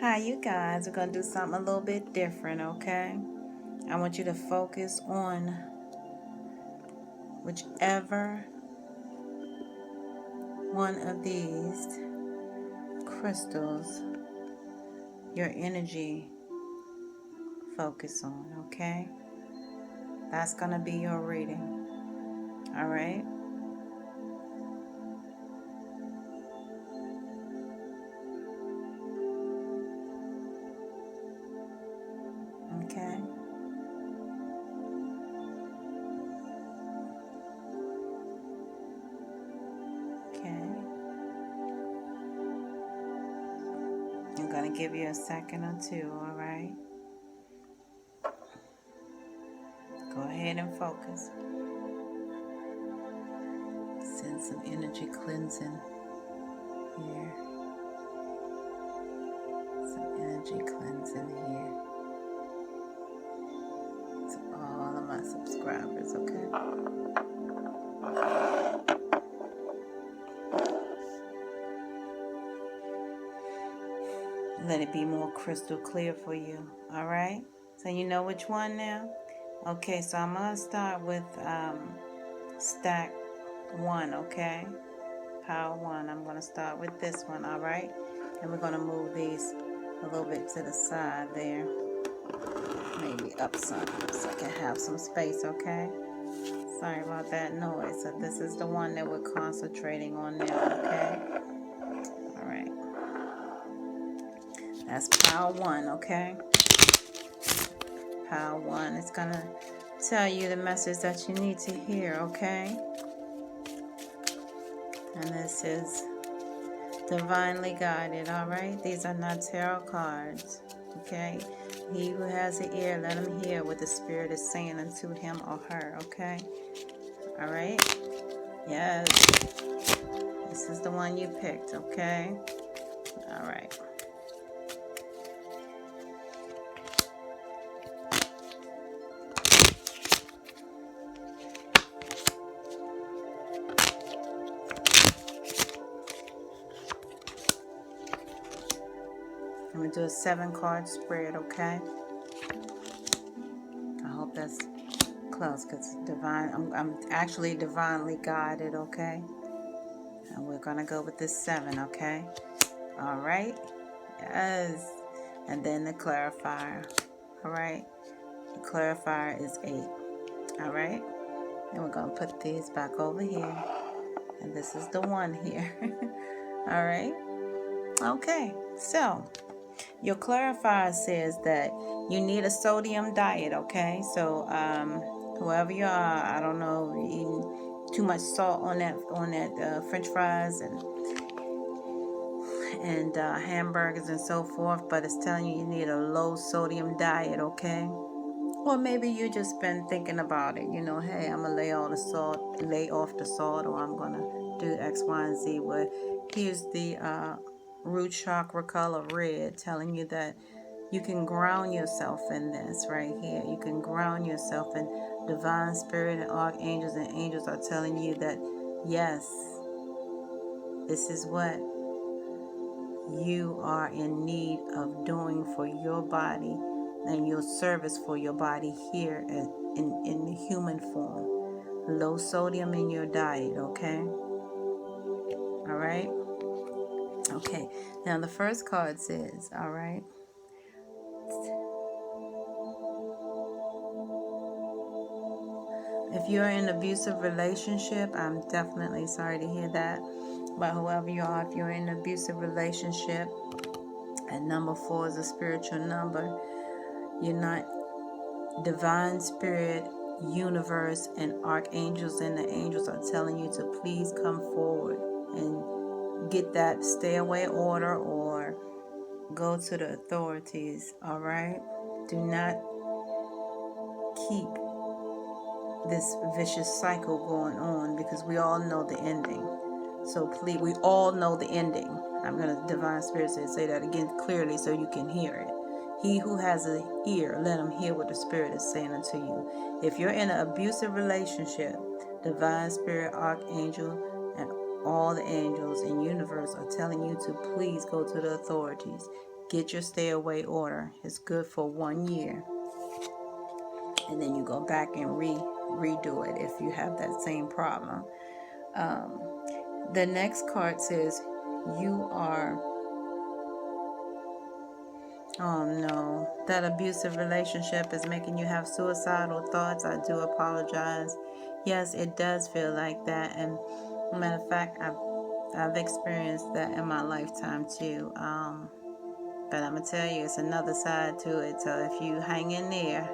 Hi, you guys. We're going to do something a little bit different, okay? I want you to focus on whichever one of these crystals your energy focus on, okay? That's going to be your reading, all right? Okay? Okay. I'm going to give you a second or two, all right? Go ahead and focus. Send some energy cleansing here. Some energy cleansing here. To all of my subscribers, okay? Let it be more crystal clear for you, all right? So you know which one now? Okay, so I'm going to start with stack 1, okay? Power 1. I'm going to start with this one, all right? And we're going to move these a little bit to the side there. Maybe up some so I can have some space, okay? Sorry about that noise. So this is the one that we're concentrating on now, okay? All right. That's power 1, okay? Power 1 is going to tell you the message that you need to hear, okay? And this is divinely guided, all right? These are not tarot cards, okay? He who has an ear, let him hear what the Spirit is saying unto him or her, okay? All right? Yes. This is the one you picked, okay? All right. I'm going to do a 7-card spread, okay? I hope that's close because I'm actually divinely guided, okay? And we're going to go with this 7, okay? All right? Yes. And then the clarifier, all right? The clarifier is 8, all right? And we're going to put these back over here. And this is the 1 here. All right? Okay. So, your clarifier says that you need a sodium diet, okay? So, whoever you are, I don't know, you're eating too much salt on that French fries and hamburgers and so forth, but it's telling you need a low sodium diet, okay? Or maybe you just been thinking about it, hey, I'm gonna lay off the salt, or I'm gonna do X, Y, and Z. Well, here's the root chakra color red, telling you that you can ground yourself in this right here. You can ground yourself in divine spirit, and archangels and angels are telling you that yes, this is what you are in need of doing for your body and your service for your body here in the human form. Low sodium in your diet, okay? All right? Okay. Now the first card says, all right, if you're in an abusive relationship, I'm definitely sorry to hear that. But whoever you are, if you're in an abusive relationship, and number 4 is a spiritual number, you're not divine spirit, universe, and archangels and the angels are telling you to please come forward and get that stay away order or go to the authorities, all right? Do not keep this vicious cycle going on because we all know the ending. So please, we all know the ending. I'm going to divine spirit say that again clearly so you can hear it. He who has an ear, let him hear what the Spirit is saying unto you. If you're in an abusive relationship, divine spirit, archangel, and all the angels in universe are telling you to please go to the authorities. Get your stay away order. It's good for 1 year. And then you go back and redo it if you have that same problem. The next card says you are, oh no, that abusive relationship is making you have suicidal thoughts. I do apologize. Yes, it does feel like that. And matter of fact, I've experienced that in my lifetime too. But I'm going to tell you, it's another side to it. So if you hang in there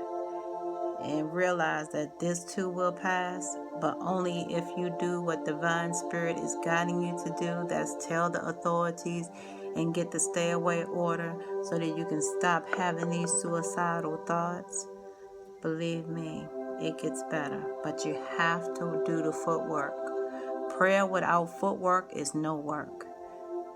and realize that this too will pass, but only if you do what divine spirit is guiding you to do. That's tell the authorities and get the stay away order so that you can stop having these suicidal thoughts. Believe me, it gets better, but you have to do the footwork. Prayer without footwork is no work.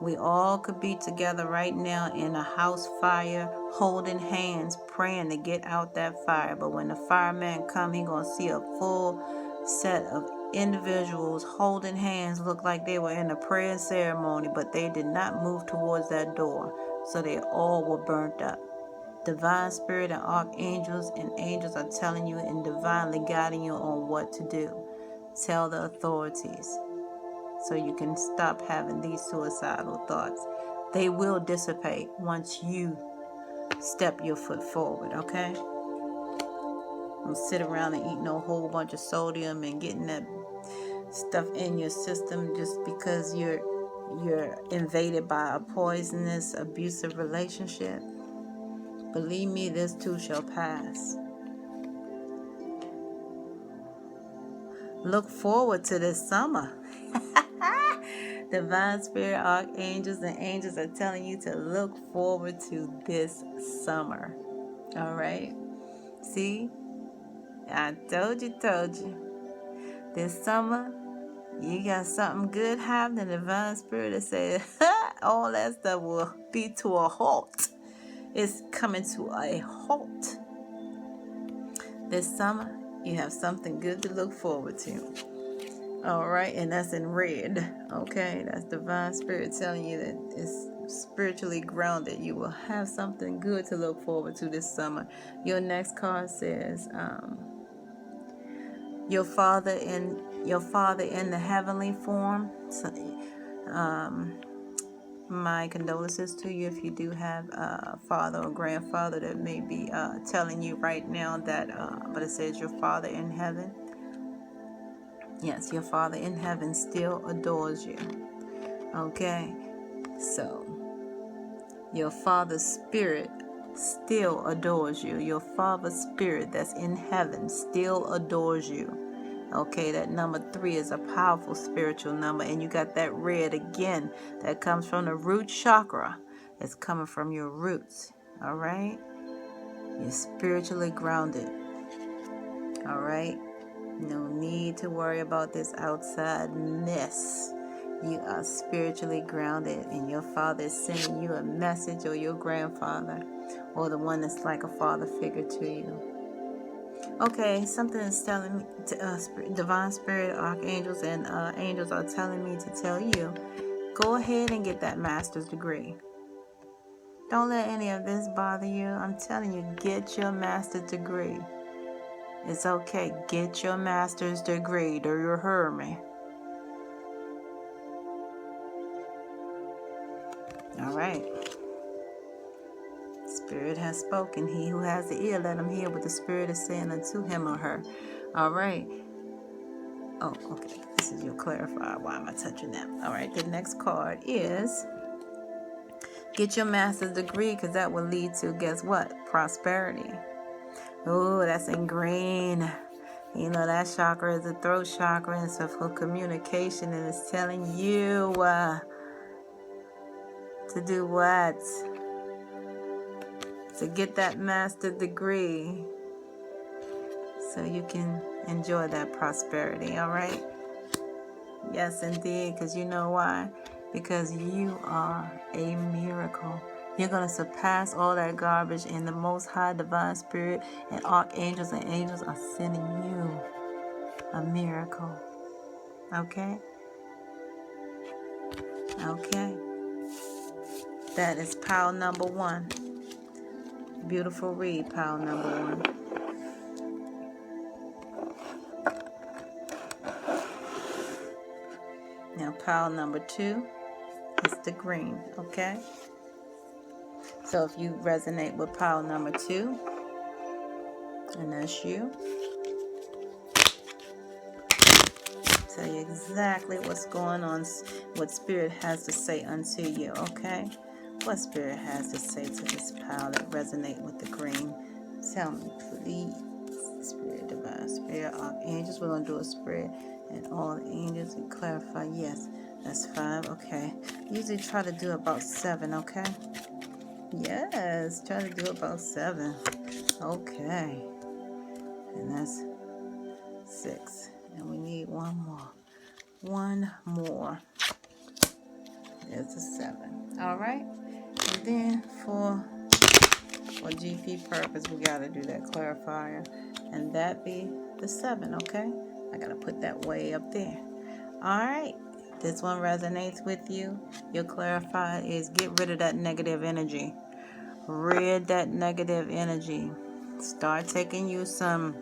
We all could be together right now in a house fire, holding hands, praying to get out that fire. But when the fireman come, he gonna see a full set of individuals holding hands, look like they were in a prayer ceremony, but they did not move towards that door. So they all were burnt up. Divine spirit and archangels and angels are telling you and divinely guiding you on what to do. Tell the authorities, so you can stop having these suicidal thoughts. They will dissipate once you step your foot forward, okay? Don't sit around and eat no whole bunch of sodium and getting that stuff in your system just because you're invaded by a poisonous, abusive relationship. Believe me, this too shall pass. Look forward to this summer. Divine spirit, archangels, and angels are telling you to look forward to this summer. All right? See? I told you. This summer, you got something good happening. Divine spirit has said, all that stuff will be to a halt. It's coming to a halt. This summer, you have something good to look forward to. All right, and that's in red. Okay, that's divine spirit telling you that it's spiritually grounded. You will have something good to look forward to this summer. Your next card says, your father in the heavenly form. So, my condolences to you if you do have a father or grandfather that may be telling you right now that, but it says your father in heaven. Yes, your Father in heaven still adores you. Okay? So, your Father's spirit still adores you. Your Father's spirit that's in heaven still adores you. Okay, that number 3 is a powerful spiritual number. And you got that red again that comes from the root chakra. It's coming from your roots. All right? You're spiritually grounded. All right? No need to worry about this outside mess. You are spiritually grounded, and your Father is sending you a message, or your grandfather, or the one that's like a father figure to you. Okay, something is telling me, divine spirit, archangels, and angels are telling me to tell you, go ahead and get that master's degree. Don't let any of this bother you. I'm telling you, get your master's degree. It's okay. Get your master's degree. Do you hear me? All right. Spirit has spoken. He who has the ear, let him hear what the Spirit is saying unto him or her. All right. Oh, okay. This is your clarifier. Why am I touching that? All right. The next card is get your master's degree, because that will lead to, guess what? Prosperity. Oh, that's in green. You know, that chakra is the throat chakra, and so for communication, and it's telling you to do what? To get that master's degree so you can enjoy that prosperity, all right? Yes, indeed, because you know why? Because you are a miracle. You're going to surpass all that garbage, and the Most High Divine Spirit and archangels and angels are sending you a miracle. Okay? Okay. That is pile number 1. Beautiful read, pile number 1. Now pile number 2 is the green, okay? So if you resonate with pile number 2, and that's you, tell you exactly what's going on, what Spirit has to say unto you, okay? What Spirit has to say to this pile that resonate with the green. Tell me, please. Spirit, divine spirit, archangels. We're going to do a spread and all the angels and clarify. Yes, that's 5. Okay. Usually try to do about 7, okay? Yes, try to do about 7. Okay. And that's 6. And we need one more. One more. There's a 7. All right. And then for GP purpose, we got to do that clarifier. And that be the 7, okay? I got to put that way up there. All right. This one resonates with you. Your clarifier is get rid of that negative energy. Rid that negative energy. Start taking you start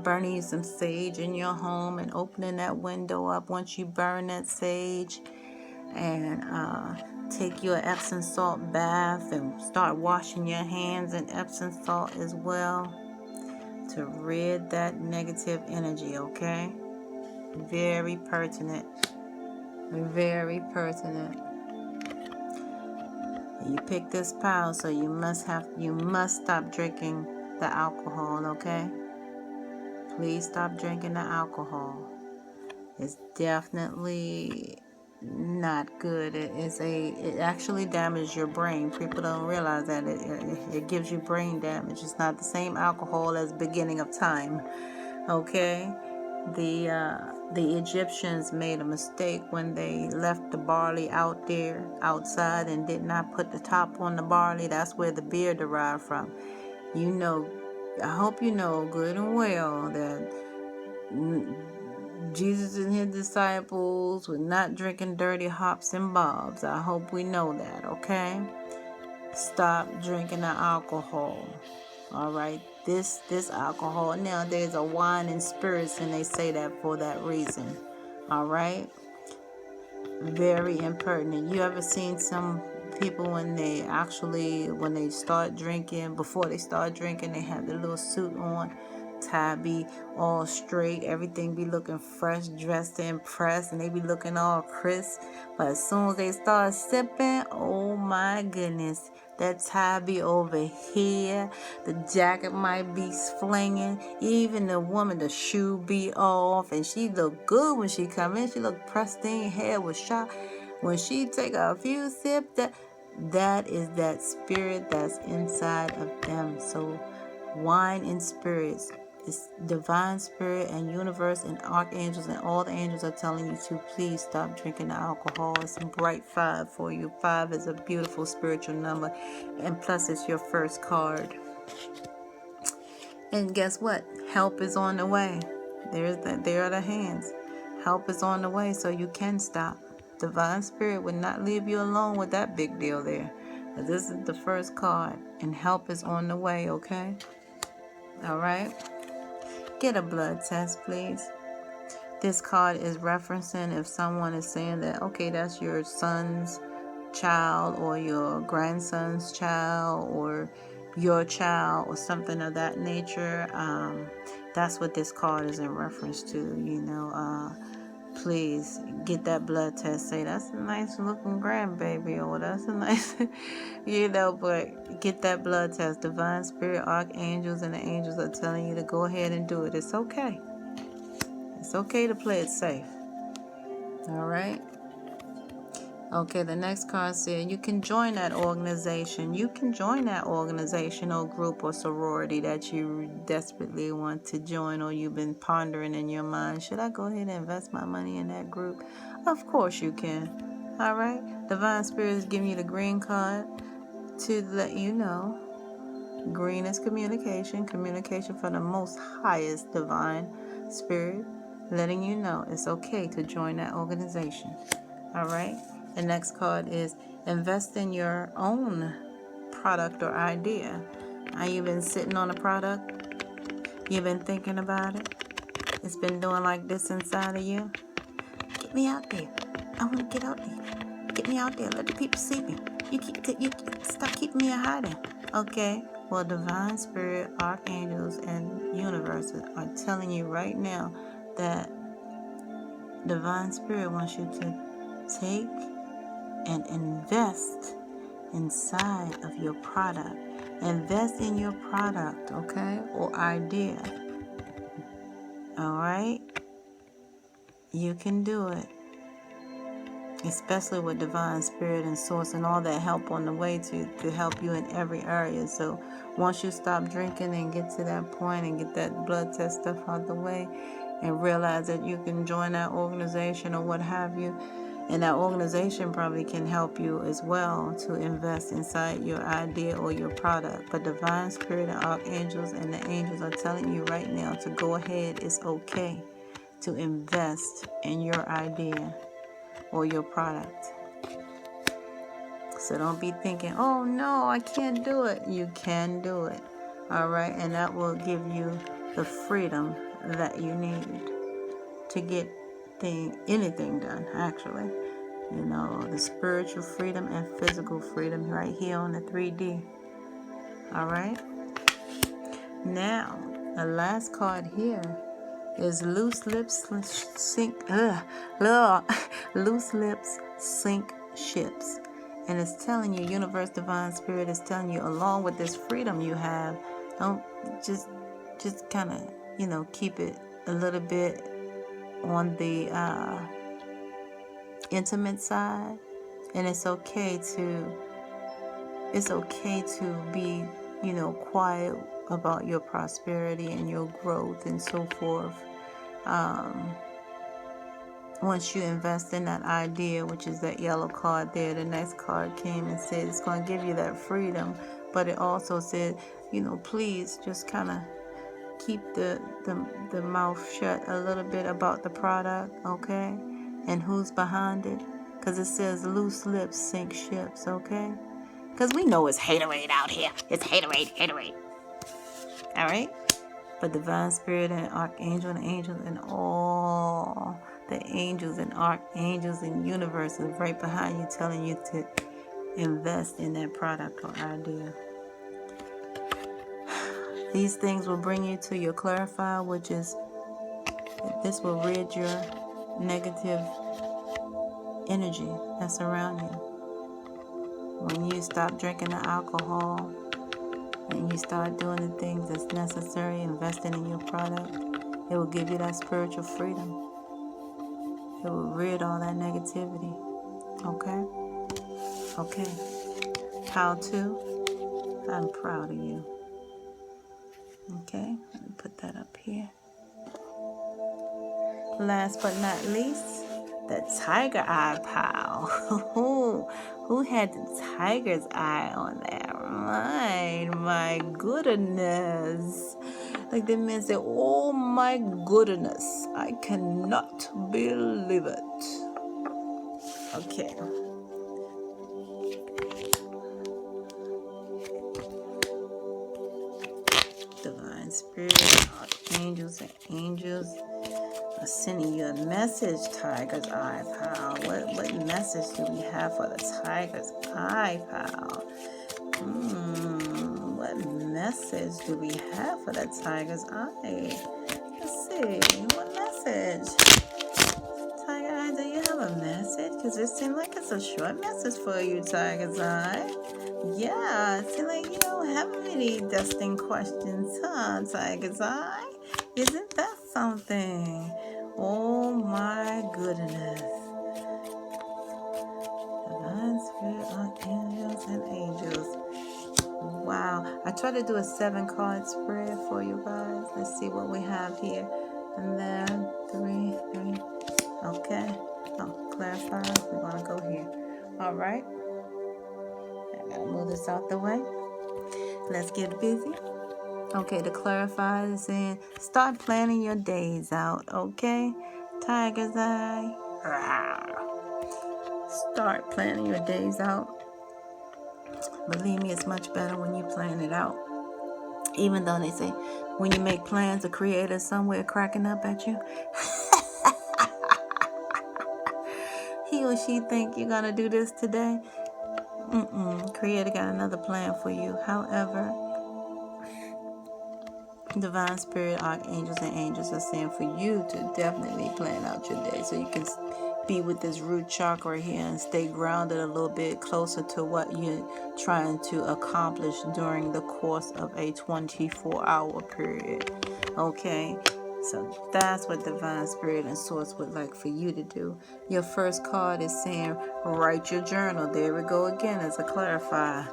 burning you some sage in your home and opening that window up once you burn that sage. And take your Epsom salt bath and start washing your hands in Epsom salt as well to rid that negative energy, okay? Very pertinent. Very pertinent. You pick this pile, so you must stop drinking the alcohol, okay? Please stop drinking the alcohol. It's definitely not good. It actually damages your brain. People don't realize that it gives you brain damage. It's not the same alcohol as beginning of time. Okay? The Egyptians made a mistake when they left the barley out there outside and did not put the top on the barley. That's where the beer derived from. I hope you know good and well that Jesus and his disciples were not drinking dirty hops and bobs. I hope we know that, okay? Stop drinking the alcohol. All right, this alcohol nowadays are wine and spirits, and they say that for that reason. All right, very impertinent. You ever seen some people when they start drinking, before they start drinking, they have their little suit on, tie be all straight, everything be looking fresh, dressed and pressed, and they be looking all crisp. But as soon as they start sipping, oh my goodness, that tie be over here, the jacket might be flinging, even the woman, the shoe be off, and she look good when she come in. She look pristine, hair was shot. When she take a few sips, that is that spirit that's inside of them. So wine and spirits, it's divine spirit and universe and archangels and all the angels are telling you to please stop drinking the alcohol. It's a bright 5 for you. 5 is a beautiful spiritual number, and plus it's your first card. And guess what? Help is on the way. There are the hands. Help is on the way, so you can stop. Divine spirit would not leave you alone with that big deal there. This is the first card, and help is on the way, okay? All right. Get a blood test, please. This card is referencing if someone is saying that, okay, that's your son's child or your grandson's child or your child or something of that nature. That's what this card is in reference to. Please get that blood test. Say, that's a nice looking grandbaby, or that's a nice, but get that blood test. Divine spirit, archangels, and the angels are telling you to go ahead and do it. It's okay. It's okay to play it safe. All right. Okay, the next card said you can join that organization. You can join that organization or group or sorority that you desperately want to join, or you've been pondering in your mind, should I go ahead and invest my money in that group? Of course you can. All right. Divine Spirit is giving you the green card to let you know. Green is communication for the most highest divine spirit, letting you know it's okay to join that organization. All right. The next card is invest in your own product or idea. Are you been sitting on a product? You've been thinking about it? It's been doing like this inside of you? Get me out there. I want to get out there. Get me out there. Let the people see me. You stop keeping me in hiding. Okay? Well, divine spirit, archangels, and universes are telling you right now that divine spirit wants you to take and invest inside of your product. Invest in your product, okay? Or idea. Alright? You can do it. Especially with divine spirit and source and all that help on the way to help you in every area. So once you stop drinking and get to that point and get that blood test stuff out the way and realize that you can join that organization or what have you, and that organization probably can help you as well to invest inside your idea or your product. But divine spirit and archangels and the angels are telling you right now to go ahead. It's okay to invest in your idea or your product. So don't be thinking, oh no, I can't do it. You can do it. Alright, and that will give you the freedom that you need to get anything done, actually. You know, the spiritual freedom and physical freedom right here on the 3D. Alright? Now, the last card here is loose lips sink ships. And it's telling you, universe, divine spirit is telling you, along with this freedom you have, don't just kind of, keep it a little bit on the intimate side. And it's okay to be, quiet about your prosperity and your growth and so forth. Once you invest in that idea, which is that yellow card there, the next card came and said it's going to give you that freedom, but it also said, please just kind of keep the mouth shut a little bit about the product, okay? And who's behind it? Because it says loose lips sink ships, okay? Because we know it's haterade out here. It's haterade. All right? But divine spirit and archangel and angels and all the angels and archangels and universes right behind you telling you to invest in that product or idea. These things will bring you to your clarifier, which is, this will rid your negative energy that's around you. When you stop drinking the alcohol and you start doing the things that's necessary, investing in your product, it will give you that spiritual freedom. It will rid all that negativity. Okay. How to? I'm proud of you. Okay, let me put that up here. Last but not least, the tiger eye pile. Who had the tiger's eye on there? My goodness. Like the man said, oh my goodness, I cannot believe it. Okay. Divine spirit, archangels and angels are sending you a message, tiger's eye pal. What message do we have for the tiger's eye pal? What message do we have for the tiger's eye? Let's see. What message? Tiger eye, do you have a message? Because it seems like it's a short message for you, tiger's eye. Yeah, it seems like you don't have many destined questions, huh, tiger's eye? Isn't that something? Oh my goodness. Divine spirit, archangels, and angels. Wow. I tried to do a 7-card spread for you guys. Let's see what we have here. And then 3. Okay. Oh, clarify. We're going to go here. All right. I got to move this out the way. Let's get busy. Okay, to clarify is saying, start planning your days out, okay? Tiger's eye. Rawr. Start planning your days out. Believe me, it's much better when you plan it out. Even though they say when you make plans, a creator somewhere cracking up at you. He or she think you're gonna do this today. Creator got another plan for you. However, Divine Spirit, Archangels, and Angels are saying for you to definitely plan out your day so you can be with this root chakra here and stay grounded a little bit closer to what you're trying to accomplish during the course of a 24-hour period. Okay? So that's what Divine Spirit and Source would like for you to do. Your first card is saying, write your journal. There we go again as a clarifier.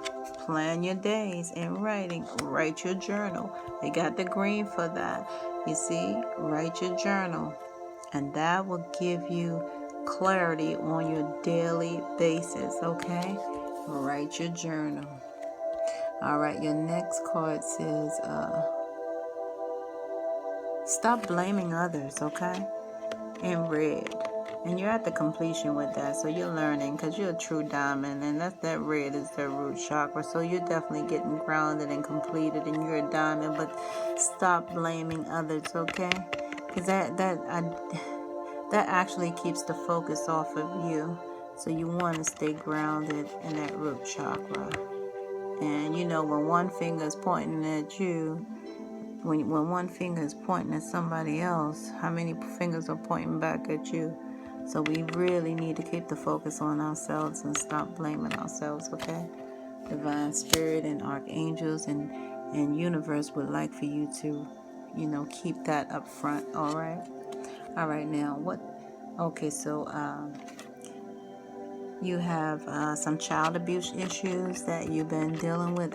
Plan your days in writing. Write your journal. They got the green for that. You see, write your journal. And that will give you clarity on your daily basis, okay? Write your journal. All right, your next card says, stop blaming others, okay? In red. And you're at the completion with that, so you're learning because you're a true diamond, and that red is the root chakra. So you're definitely getting grounded and completed, and you're a diamond. But stop blaming others, okay? Because that actually keeps the focus off of you. So you want to stay grounded in that root chakra. And you know, when one finger is pointing at you, when one finger is pointing at somebody else, how many fingers are pointing back at you? So we really need to keep the focus on ourselves and stop blaming ourselves, okay? Divine Spirit and Archangels and Universe would like for you to, keep that up front, all right? All right, now, okay, so you have some child abuse issues that you've been dealing with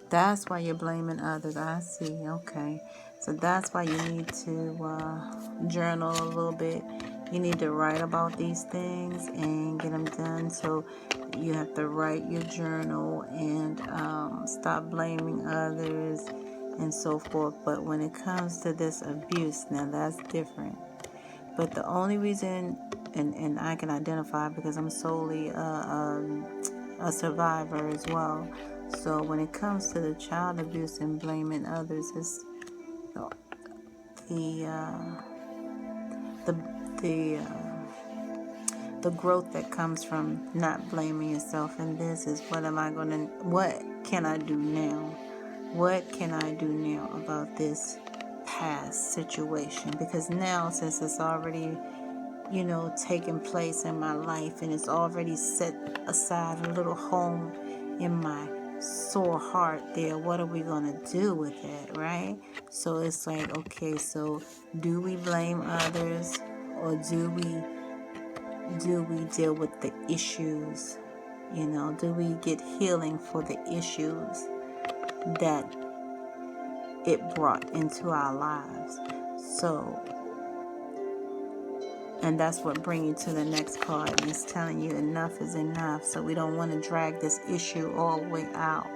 that's why you're blaming others. I see. Okay. So that's why you need to journal a little bit. You need to write about these things and get them done. So you have to write your journal and stop blaming others and so forth. But when it comes to this abuse, now that's different. But the only reason, and I can identify because I'm solely a survivor as well. So when it comes to the child abuse and blaming others, it's the growth that comes from not blaming yourself. And this is what can I do now? What can I do now about this past situation? Because now, since it's already taking place in my life, and it's already set aside a little home in my sore heart there, what are we going to do with it, right? So it's like, okay, so do we blame others, or do we deal with the issues? Do we get healing for the issues that it brought into our lives? So, and that's what brings you to the next card. And it's telling you enough is enough. So we don't want to drag this issue all the way out.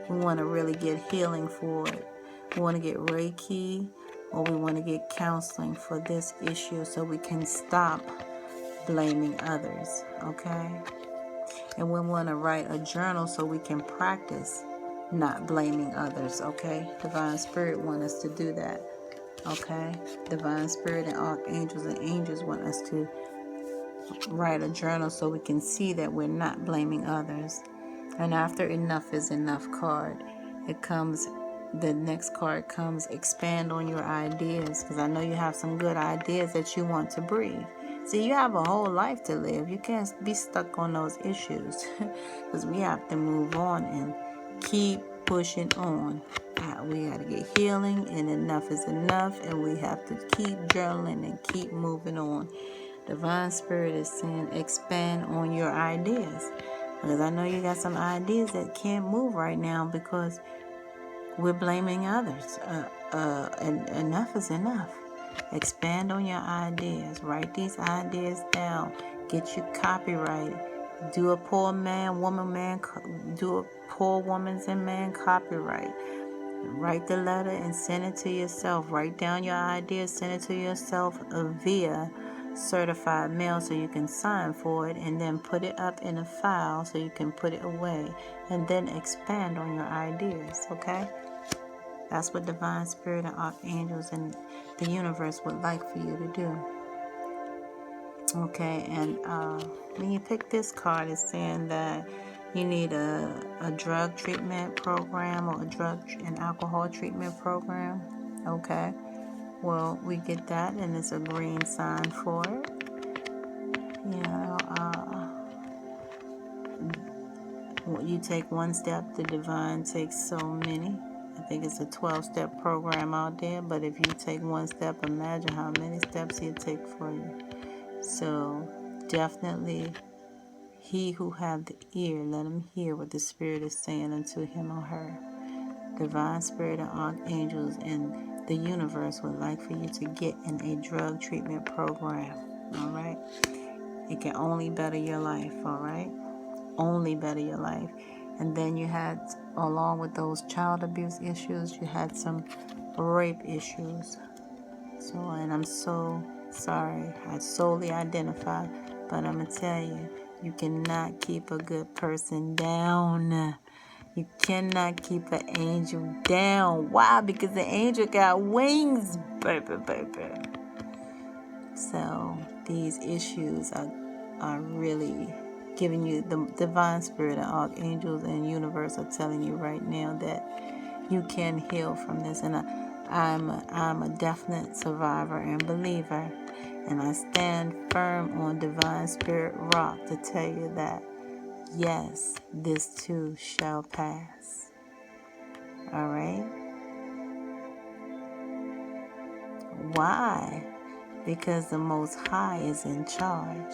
We want to really get healing for it. We want to get Reiki, or we want to get counseling for this issue so we can stop blaming others, okay? And we want to write a journal so we can practice not blaming others, okay? Divine Spirit wants us to do that. Okay, Divine Spirit and Archangels and Angels want us to write a journal so we can see that we're not blaming others. And after enough is enough card, the next card comes, expand on your ideas, because I know you have some good ideas that you want to breathe. See, you have a whole life to live. You can't be stuck on those issues because we have to move on and keep pushing on. We got to get healing, and enough is enough, and we have to keep journaling and keep moving on. Divine Spirit is saying expand on your ideas, because I know you got some ideas that can't move right now because we're blaming others. And enough is enough. Expand on your ideas. Write these ideas down. Get you copyrighted. Do a poor woman's and man copyright. Write the letter and send it to yourself. Write down your ideas, send it to yourself via certified mail so you can sign for it, and then put it up in a file so you can put it away, and then expand on your ideas, okay? That's what divine spirit and archangels and the universe would like for you to do. Okay, and when you pick this card, it's saying that you need a drug treatment program or a drug and alcohol treatment program. Okay, well, we get that, and it's a green sign for it. You know, you take one step, the divine takes so many. I think it's a 12-step program out there, but if you take one step, imagine how many steps he'll take for you. So definitely, he who have the ear, let him hear what the Spirit is saying unto him or her. Divine Spirit and archangels and the universe would like for you to get in a drug treatment program. All right? It can only better your life. All right? Only better your life. And then you had, along with those child abuse issues, you had some rape issues. So, and I'm so sorry, I solely identify, but I'm going to tell you, you cannot keep a good person down. You cannot keep an angel down. Why? Because the angel got wings, baby, baby. So, these issues are really giving you, the divine spirit and archangels and universe are telling you right now that you can heal from this. And I'm a definite survivor and believer, and I stand firm on divine spirit rock to tell you that yes, this too shall pass. All right? Why? Because the Most High is in charge.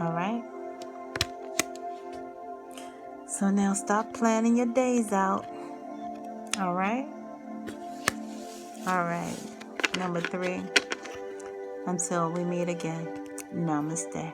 All right? So now stop planning your days out. All right? All right. Number 3. Until we meet again. Namaste.